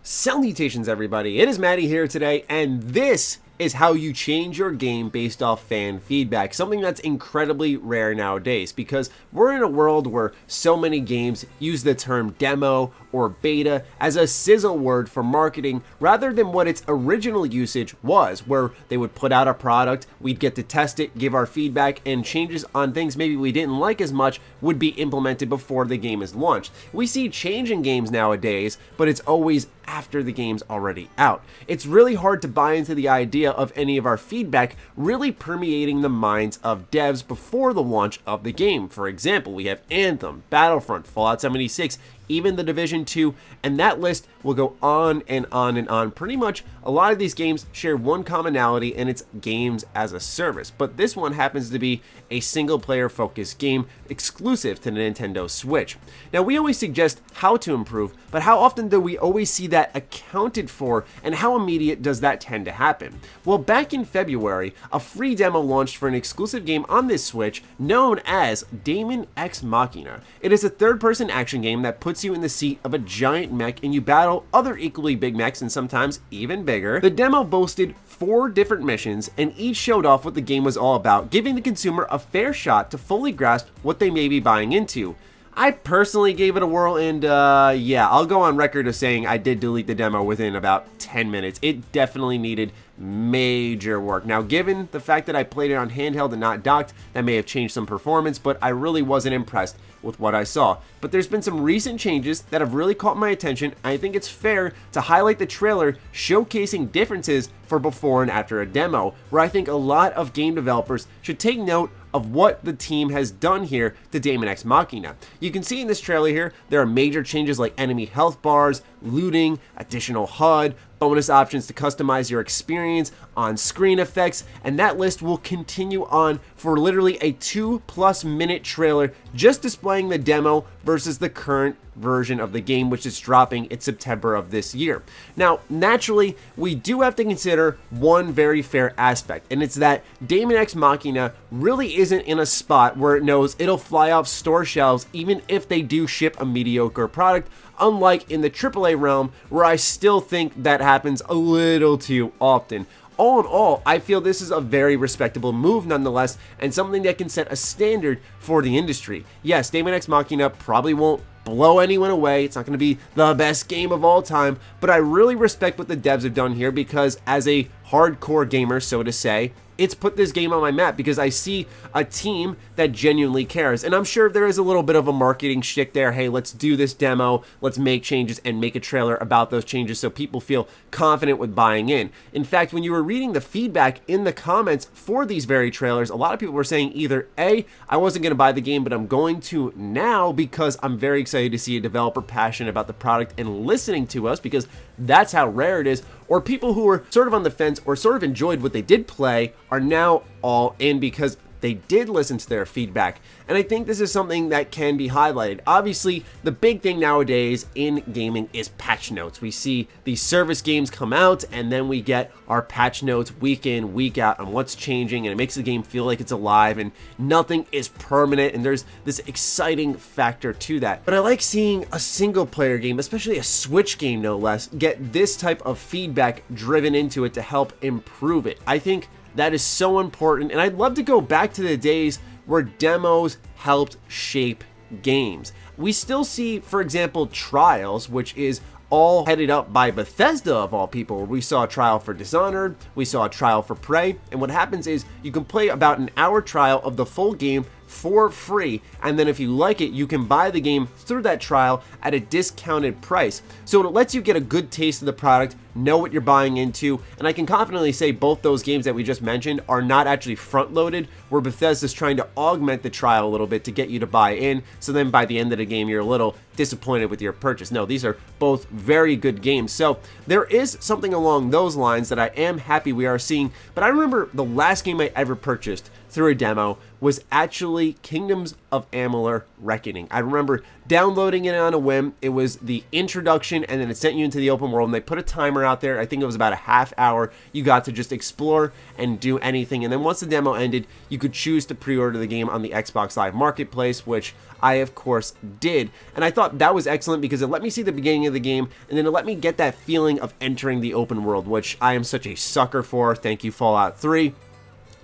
Salutations everybody, it is Matty here today, and this is how you change your game based off fan feedback, something that's incredibly rare nowadays because we're in a world where so many games use the term demo or beta as a sizzle word for marketing rather than what its original usage was, where they would put out a product, we'd get to test it, give our feedback, and changes on things maybe we didn't like as much would be implemented before the game is launched. We see change in games nowadays, but it's always after the game's already out. It's really hard to buy into the idea of any of our feedback really permeating the minds of devs before the launch of the game. For example, we have Anthem, Battlefront, Fallout 76, even The Division 2, and that list will go on and on and on. Pretty much a lot of these games share one commonality, and it's games as a service, but this one happens to be a single player focused game exclusive to the Nintendo Switch. Now, we always suggest how to improve, but how often do we always see that accounted for, and how immediate does that tend to happen? Well, back in February, a free demo launched for an exclusive game on this Switch known as Daemon X Machina. It is a third-person action game that puts you in the seat of a giant mech and you battle other equally big mechs and sometimes even bigger. The demo boasted 4 different missions and each showed off what the game was all about, giving the consumer a fair shot to fully grasp what they may be buying into. I personally gave it a whirl, and yeah, I'll go on record as saying I did delete the demo within about 10 minutes. It definitely needed major work. Now, given the fact that I played it on handheld and not docked, that may have changed some performance, but I really wasn't impressed with what I saw. But there's been some recent changes that have really caught my attention. I think it's fair to highlight the trailer showcasing differences for before and after a demo, where I think a lot of game developers should take note of what the team has done here to Daemon X Machina. You can see in this trailer here, there are major changes like enemy health bars, looting, additional HUD, bonus options to customize your experience, on-screen effects, and that list will continue on for literally a 2+ minute trailer just displaying the demo versus the current version of the game, which is dropping in September of this year. Now, naturally, we do have to consider one very fair aspect, and it's that Daemon X Machina really isn't in a spot where it knows it'll fly off store shelves even if they do ship a mediocre product, unlike in the AAA realm where I still think that happens a little too often. All in all, I feel this is a very respectable move nonetheless, and something that can set a standard for the industry. Yes, Daemon X Machina probably won't blow anyone away. It's not going to be the best game of all time, but I really respect what the devs have done here because as a hardcore gamer, so to say, it's put this game on my map because I see a team that genuinely cares. And I'm sure there is a little bit of a marketing shtick there. Hey, let's do this demo, let's make changes and make a trailer about those changes so people feel confident with buying in. In fact, when you were reading the feedback in the comments for these very trailers, a lot of people were saying either A, I wasn't going to buy the game, but I'm going to now because I'm very excited to see a developer passionate about the product and listening to us because that's how rare it is, or people who were sort of on the fence or sort of enjoyed what they did play are now all in because they did listen to their feedback. And I think this is something that can be highlighted. Obviously, the big thing nowadays in gaming is patch notes. We see these service games come out and then we get our patch notes week in, week out on what's changing, and it makes the game feel like it's alive and nothing is permanent, and there's this exciting factor to that. But I like seeing a single player game, especially a Switch game no less, get this type of feedback driven into it to help improve it. I think that is so important, and I'd love to go back to the days where demos helped shape games. We still see, for example, Trials, which is all headed up by Bethesda of all people, where we saw a trial for Dishonored, we saw a trial for Prey, and what happens is you can play about an hour trial of the full game for free, and then if you like it, you can buy the game through that trial at a discounted price. So it lets you get a good taste of the product, know what you're buying into, and I can confidently say both those games that we just mentioned are not actually front-loaded, where Bethesda's trying to augment the trial a little bit to get you to buy in, so then by the end of the game, you're a little disappointed with your purchase. No, these are both very good games. So there is something along those lines that I am happy we are seeing, but I remember the last game I ever purchased through a demo was actually Kingdoms of Amalur Reckoning. I remember downloading it on a whim. It was the introduction, and then it sent you into the open world, and they put a timer out there. I think it was about a half hour. You got to just explore and do anything, and then once the demo ended, you could choose to pre-order the game on the Xbox Live Marketplace, which I, of course, did. And I thought that was excellent because it let me see the beginning of the game, and then it let me get that feeling of entering the open world, which I am such a sucker for. Thank you, Fallout 3.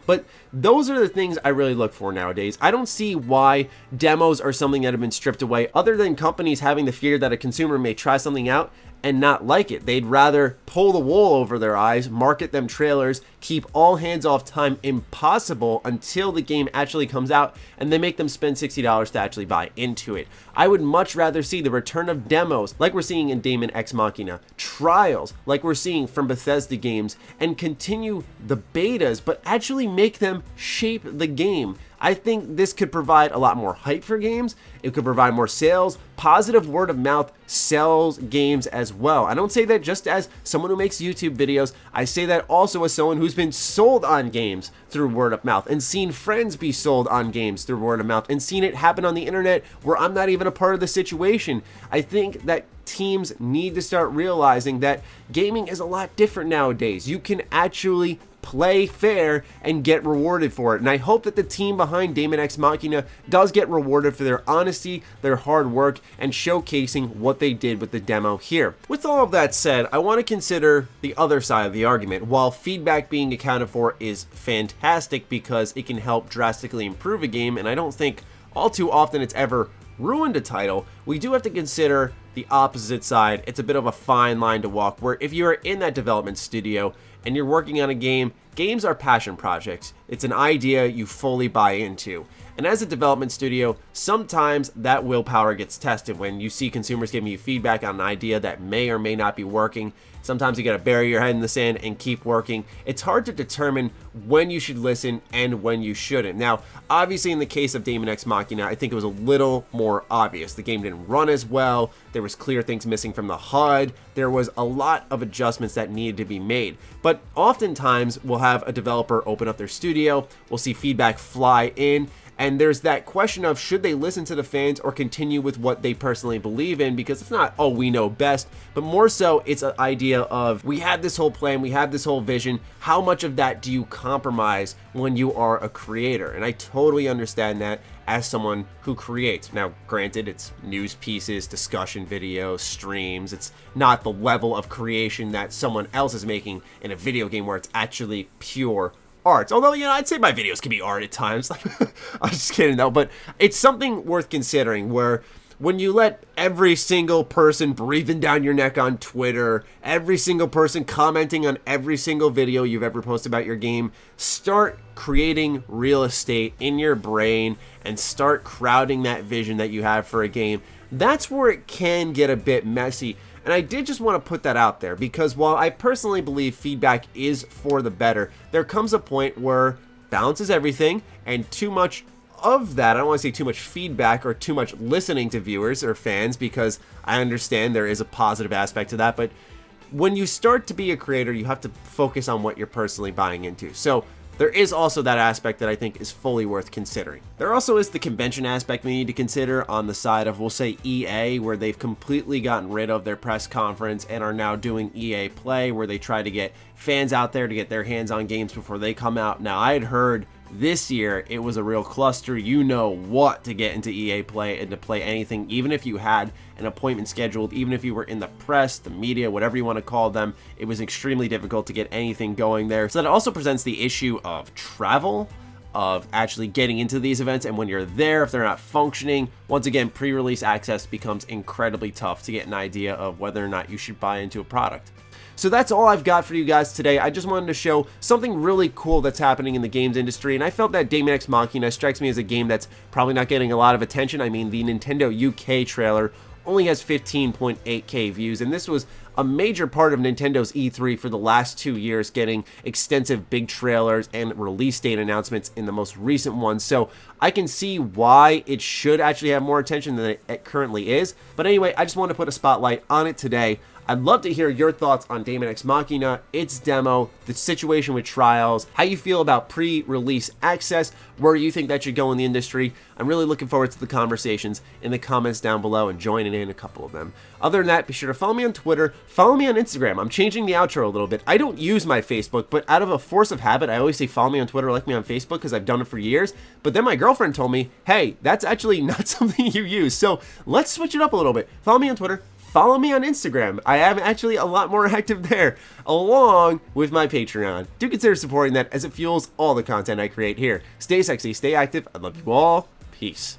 But those are the things I really look for nowadays. I don't see why demos are something that have been stripped away, other than companies having the fear that a consumer may try something out and not like it. They'd rather pull the wool over their eyes, market them trailers, keep all hands-off time impossible until the game actually comes out, and they make them spend $60 to actually buy into it. I would much rather see the return of demos, like we're seeing in Daemon X Machina, trials, like we're seeing from Bethesda games, and continue the betas, but actually make them shape the game. I think this could provide a lot more hype for games. It could provide more sales. Positive word of mouth sells games as well. I don't say that just as someone who makes YouTube videos. I say that also as someone who's been sold on games through word of mouth and seen friends be sold on games through word of mouth and seen it happen on the internet where I'm not even a part of the situation. I think that teams need to start realizing that gaming is a lot different nowadays. You can actually play fair and get rewarded for it. And I hope that the team behind Daemon X Machina does get rewarded for their honesty, their hard work, and showcasing what they did with the demo here. With all of that said, I want to consider the other side of the argument. While feedback being accounted for is fantastic because it can help drastically improve a game, and I don't think all too often it's ever ruined a title, we do have to consider the opposite side. It's a bit of a fine line to walk, where if you're in that development studio and you're working on a game, games are passion projects. It's an idea you fully buy into. And as a development studio, sometimes that willpower gets tested when you see consumers giving you feedback on an idea that may or may not be working. Sometimes you gotta bury your head in the sand and keep working. It's hard to determine when you should listen and when you shouldn't. Now, obviously in the case of Daemon X Machina, I think it was a little more obvious. The game didn't run as well. There was clear things missing from the HUD. There was a lot of adjustments that needed to be made. But oftentimes we'll have a developer open up their studio, we'll see feedback fly in, and there's that question of should they listen to the fans or continue with what they personally believe in, because it's not, oh, we know best, but more so it's an idea of we have this whole plan, we have this whole vision, how much of that do you compromise when you are a creator? And I totally understand that as someone who creates. Now, granted, it's news pieces, discussion videos, streams. It's not the level of creation that someone else is making in a video game where it's actually pure art. Although, you know, I'd say my videos can be art at times. I'm just kidding though, but it's something worth considering where when you let every single person breathing down your neck on Twitter, every single person commenting on every single video you've ever posted about your game, start creating real estate in your brain and start crowding that vision that you have for a game, that's where it can get a bit messy. And I did just want to put that out there because while I personally believe feedback is for the better, there comes a point where balance is everything, and too much of that, I don't want to say too much feedback or too much listening to viewers or fans, because I understand there is a positive aspect to that, but when you start to be a creator, you have to focus on what you're personally buying into. So there is also that aspect that I think is fully worth considering. There also is the convention aspect we need to consider on the side of, we'll say, EA, where they've completely gotten rid of their press conference and are now doing EA Play, where they try to get fans out there to get their hands on games before they come out. Now, I had heard this year it was a real cluster. You know what, to get into EA Play and to play anything, even if you had an appointment scheduled, even if you were in the press, the media, whatever you want to call them, it was extremely difficult to get anything going there. So that also presents the issue of travel, of actually getting into these events, and when you're there, if they're not functioning, once again, pre-release access becomes incredibly tough to get an idea of whether or not you should buy into a product. So that's all I've got for you guys today. I just wanted to show something really cool that's happening in the games industry, and I felt that Daemon X Machina strikes me as a game that's probably not getting a lot of attention. I mean, the Nintendo UK trailer only has 15.8k views, and this was a major part of Nintendo's E3 for the last 2 years, getting extensive big trailers and release date announcements in the most recent one. So I can see why it should actually have more attention than it currently is. But anyway, I just wanted to put a spotlight on it today. I'd love to hear your thoughts on Daemon X Machina, its demo, the situation with trials, how you feel about pre-release access, where you think that should go in the industry. I'm really looking forward to the conversations in the comments down below and joining in a couple of them. Other than that, be sure to follow me on Twitter, follow me on Instagram. I'm changing the outro a little bit. I don't use my Facebook, but out of a force of habit, I always say follow me on Twitter, like me on Facebook, because I've done it for years. But then my girlfriend told me, hey, that's actually not something you use. So let's switch it up a little bit. Follow me on Twitter. Follow me on Instagram. I am actually a lot more active there, along with my Patreon. Do consider supporting that as it fuels all the content I create here. Stay sexy, stay active. I love you all. Peace.